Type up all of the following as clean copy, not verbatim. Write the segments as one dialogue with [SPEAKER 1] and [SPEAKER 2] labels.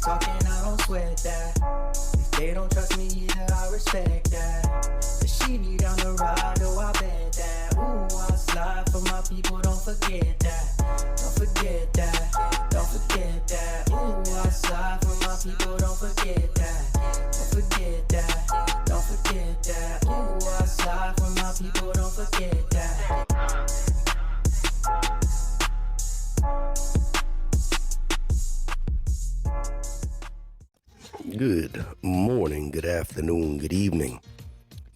[SPEAKER 1] talking, I don't sweat that. If they don't trust me either, I respect that. But she need down the ride, oh I bet that. Ooh, I slide for my people, don't forget that. Don't forget that, don't forget that. Ooh, I slide for my people, don't forget that. Don't forget that, don't forget that. Ooh, I slide for my people, don't forget that.
[SPEAKER 2] Good morning, good afternoon, good evening.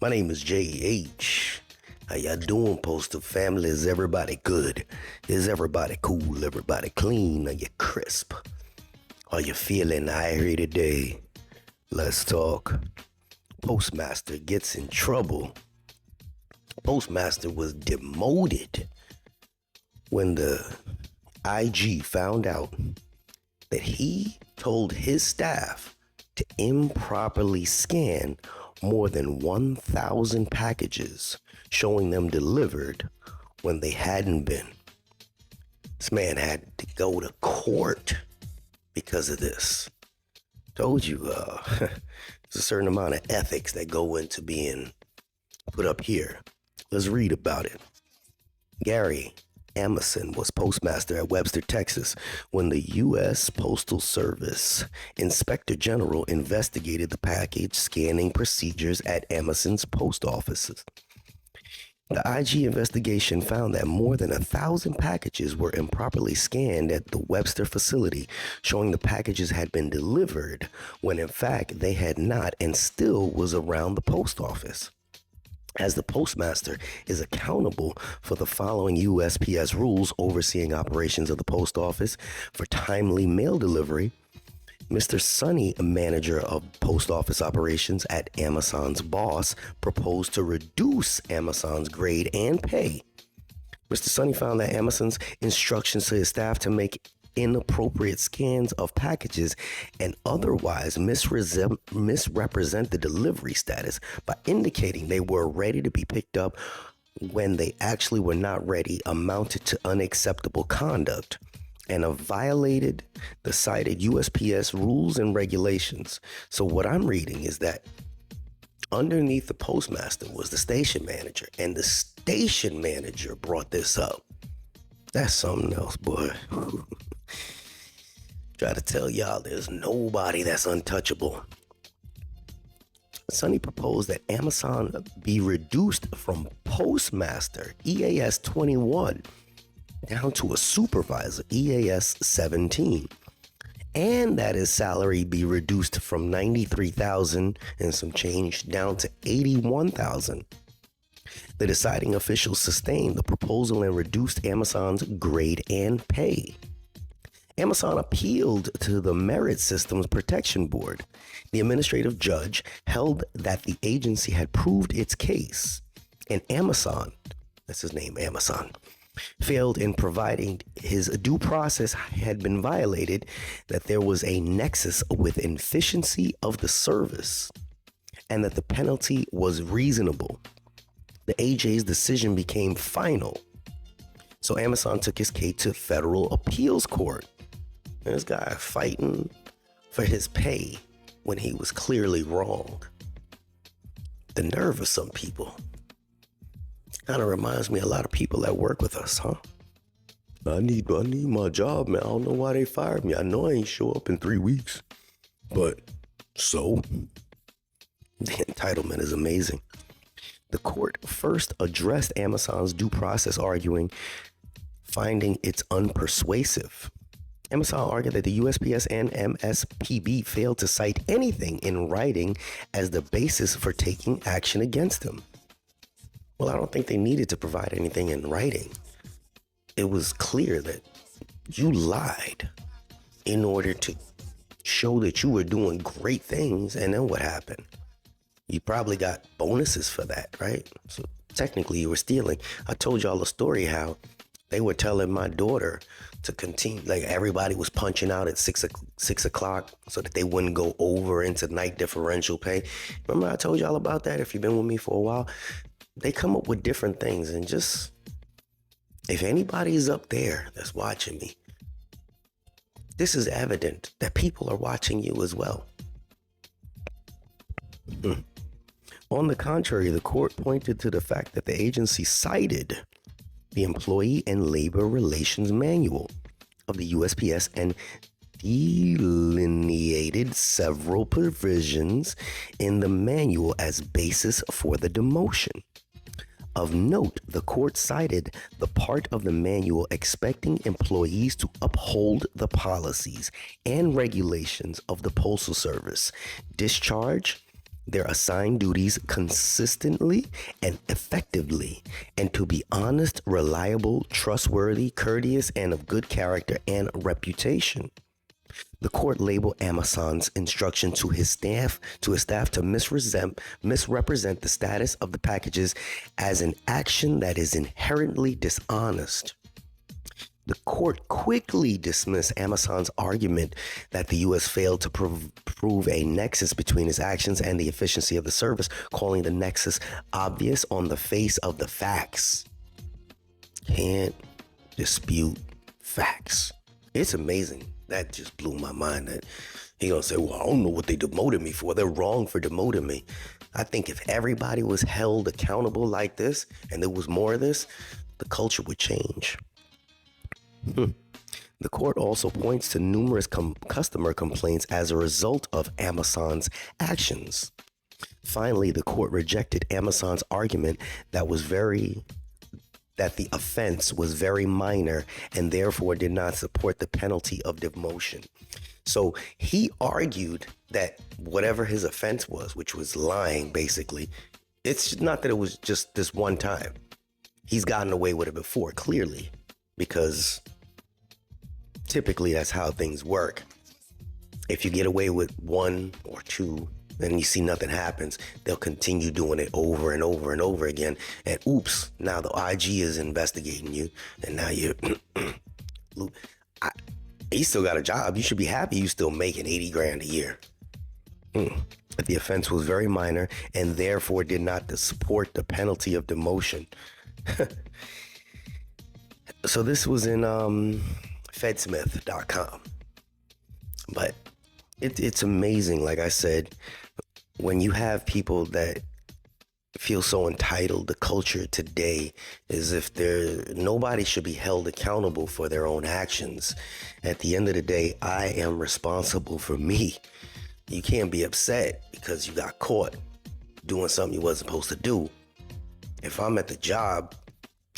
[SPEAKER 2] My name is JH. How y'all doing, Postal family? Is everybody good? Is everybody cool? Everybody clean? Are you crisp? Are you feeling irie today? Let's talk. Postmaster gets in trouble. Postmaster was demoted when the IG found out that he told his staff to improperly scan more than 1,000 packages, showing them delivered when they hadn't been. This man had to go to court because of this. Told you, there's a certain amount of ethics that go into being put up here. Let's read about it. Gary Emerson was postmaster at Webster, Texas, when the U.S. Postal Service Inspector General investigated the package scanning procedures at Emerson's post offices. The IG investigation found that more than 1,000 packages were improperly scanned at the Webster facility, showing the packages had been delivered when in fact they had not and still was around the post office. As the postmaster is accountable for the following USPS rules overseeing operations of the post office for timely mail delivery, Mr. Sonny, a manager of post office operations at Amazon's boss, proposed to reduce Amazon's grade and pay. Mr. Sonny found that Amazon's instructions to his staff to make inappropriate scans of packages and otherwise misrepresent the delivery status by indicating they were ready to be picked up when they actually were not ready amounted to unacceptable conduct and have violated the cited USPS rules and regulations. So what I'm reading is that underneath the postmaster was the station manager, and the station manager brought this up. That's something else, boy. Try to tell y'all there's nobody that's untouchable. Sonny proposed that Amazon be reduced from postmaster EAS 21 down to a supervisor EAS 17, and that his salary be reduced from $93,000 and some change down to $81,000. The deciding official sustained the proposal and reduced Amazon's grade and pay. Amazon appealed to the Merit Systems Protection Board. The administrative judge held that the agency had proved its case, and Amazon, that's his name, Amazon, failed in providing his due process had been violated, that there was a nexus with efficiency of the service, and that the penalty was reasonable. The AJ's decision became final. So Amazon took his case to federal appeals court. And this guy fighting for his pay when he was clearly wrong. The nerve of some people. Kind of reminds me of a lot of people that work with us, huh? I need my job, man. I don't know why they fired me. I know I ain't show up in 3 weeks. But so, the entitlement is amazing. The court first addressed Amazon's due process, finding it's unpersuasive. Amazon argued that the USPS and MSPB failed to cite anything in writing as the basis for taking action against him. Well, I don't think they needed to provide anything in writing. It was clear that you lied in order to show that you were doing great things, and then what happened? You probably got bonuses for that, right? So technically you were stealing. I told y'all a story how they were telling my daughter to continue, like everybody was punching out at 6 o'clock so that they wouldn't go over into night differential pay. Remember I told y'all about that? If you've been with me for a while, they come up with different things, and just, if anybody's up there that's watching me, This is evident that people are watching you as well. On the contrary, the court pointed to the fact that the agency cited the Employee and Labor Relations Manual of the USPS and delineated several provisions in the manual as basis for the demotion. Of note, the court cited the part of the manual expecting employees to uphold the policies and regulations of the Postal Service, discharge their assigned duties consistently and effectively, and to be honest, reliable, trustworthy, courteous, and of good character and reputation. The court labeled Amazon's instruction to his staff to misrepresent the status of the packages as an action that is inherently dishonest. The court quickly dismissed Amazon's argument that the U.S. failed to prove a nexus between its actions and the efficiency of the service, calling the nexus obvious on the face of the facts. Can't dispute facts. It's amazing. That just blew my mind. That he gonna say, well, I don't know what they demoted me for. They're wrong for demoting me. I think if everybody was held accountable like this and there was more of this, the culture would change. The court also points to numerous customer complaints as a result of Amazon's actions. Finally, the court rejected Amazon's argument that the offense was very minor and therefore did not support the penalty of demotion. So he argued that whatever his offense was, which was lying, basically, it's not that it was just this one time. He's gotten away with it before, clearly, because typically that's how things work. If you get away with one or two and you see nothing happens, they'll continue doing it over and over and over again. And oops, now the IG is investigating you, and now you're he still got a job. You should be happy you still making 80 grand a year. The offense was very minor and therefore did not support the penalty of demotion. So this was in fedsmith.com. But it's amazing, like I said, when you have people that feel so entitled, the culture today is if nobody should be held accountable for their own actions. At the end of the day, I am responsible for me. You can't be upset because you got caught doing something you wasn't supposed to do. If I'm at the job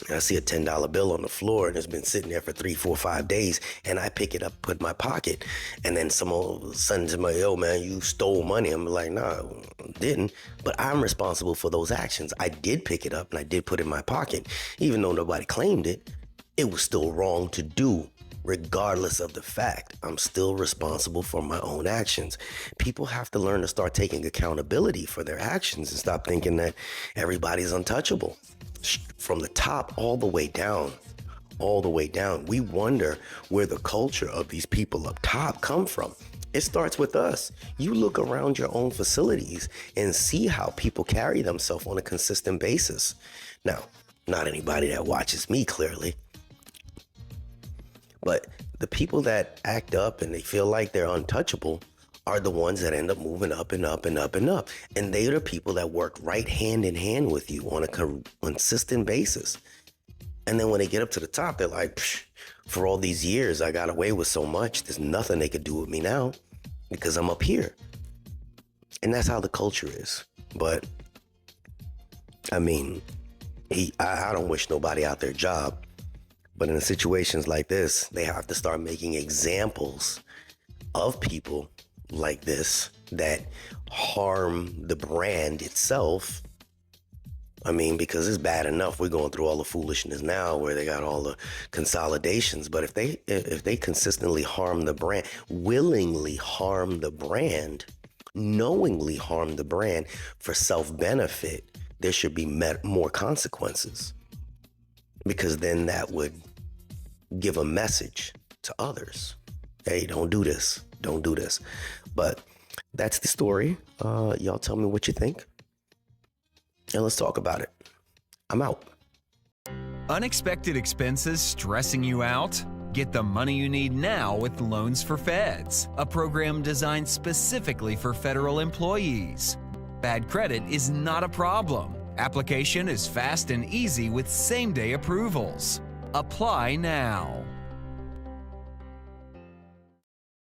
[SPEAKER 2] and I see a $10 bill on the floor and it's been sitting there for 3, 4, 5 days, and I pick it up, put it in my pocket, and then someone sends me, yo, man, you stole money. I'm like, nah, I didn't. But I'm responsible for those actions. I did pick it up and I did put it in my pocket. Even though nobody claimed it, it was still wrong to do. Regardless of the fact, I'm still responsible for my own actions. People have to learn to start taking accountability for their actions and stop thinking that everybody's untouchable. From the top all the way down, we wonder where the culture of these people up top come from. It starts with us. You look around your own facilities and see how people carry themselves on a consistent basis. Now, not anybody that watches me, clearly. But the people that act up and they feel like they're untouchable are the ones that end up moving up and up and up and up. And they are the people that work right hand in hand with you on a consistent basis. And then when they get up to the top, they're like, for all these years, I got away with so much. There's nothing they could do with me now because I'm up here. And that's how the culture is. But I mean, I don't wish nobody out their job. But in situations like this, they have to start making examples of people like this that harm the brand itself. I mean, because it's bad enough we're going through all the foolishness now where they got all the consolidations. But if they consistently harm the brand, willingly harm the brand, knowingly harm the brand for self-benefit, there should be more consequences. Because then that would give a message to others. Hey, don't do this. Don't do this. But that's the story. Y'all tell me what you think. And let's talk about it. I'm out.
[SPEAKER 3] Unexpected expenses stressing you out? Get the money you need now with Loans for Feds, a program designed specifically for federal employees. Bad credit is not a problem. Application is fast and easy with same-day approvals. Apply now.